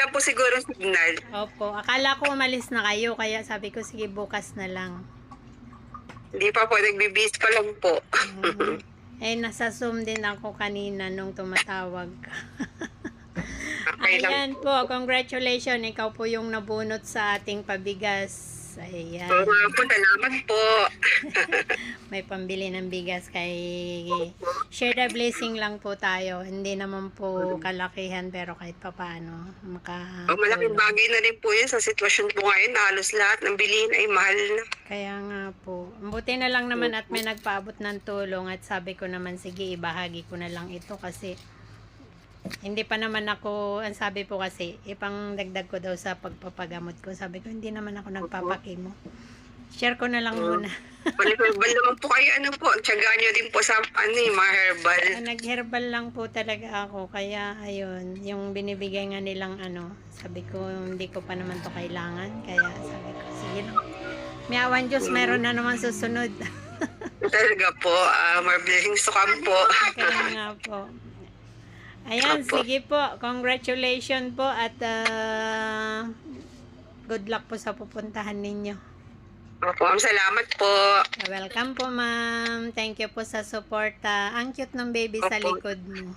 lang po siguro ang signal. Opo, akala ko umalis na kayo, kaya sabi ko, sige, bukas na lang. Hindi pa po, nagbibis pa lang po. Nasa Zoom din ako kanina nung tumatawag. Okay lang Ayan po. po, congratulations. Ikaw po yung nabunot sa ating pabigas. Ayan. Po, salamat po. May pambili ng bigas kay share the blessing lang po tayo. Hindi naman po kalakihan pero kahit papaano Malaking makatulong. bagay na rin po yun sa sitwasyon po ngayon. Halos lahat ng bilihin ay mahal na. Kaya nga po. Buti na lang naman at may nagpaabot ng tulong at sabi ko naman sige ibahagi ko na lang ito kasi hindi pa naman ako, ang sabi po kasi, ipang dagdag ko daw sa pagpapagamot ko. Sabi ko, hindi naman ako nagpapakimo. Share ko na lang muna. Herbal naman po kayo, ano po, tiyaga nyo din po sa, mga herbal. Nag-herbal lang po talaga ako. Kaya, ayun, yung binibigay nga nilang sabi ko, hindi ko pa naman to kailangan. Kaya, sabi ko, sige lang. Miyawan Diyos, meron na naman susunod. Talaga po, more blessings to come po. Kaya nga po. Ayan, Opo. sige po. Congratulations po at good luck po sa pupuntahan ninyo. Opo, salamat po. Welcome po, ma'am. Thank you po sa suporta. Ang cute ng baby sa Opo. likod mo.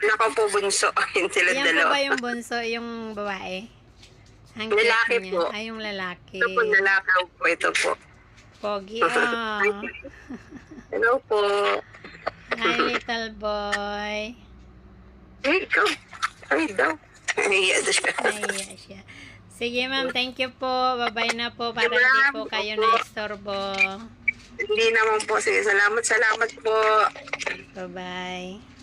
Nako po, bunso. Yun sila Yan po dalawa. ba yung bunso, yung babae? Ang cute Lalaki niya. po. Ay, yung lalaki. Ito po, lalaki po. Ito po. Pogi. Hello po. Hi, little boy. Hey, ikaw. Ay, daw. Ay, siya. Nahiya siya. Sige, ma'am. Thank you po. Bye-bye na po para hindi po kayo na-istorbo. Hindi naman po. Sige, salamat po. Bye-bye.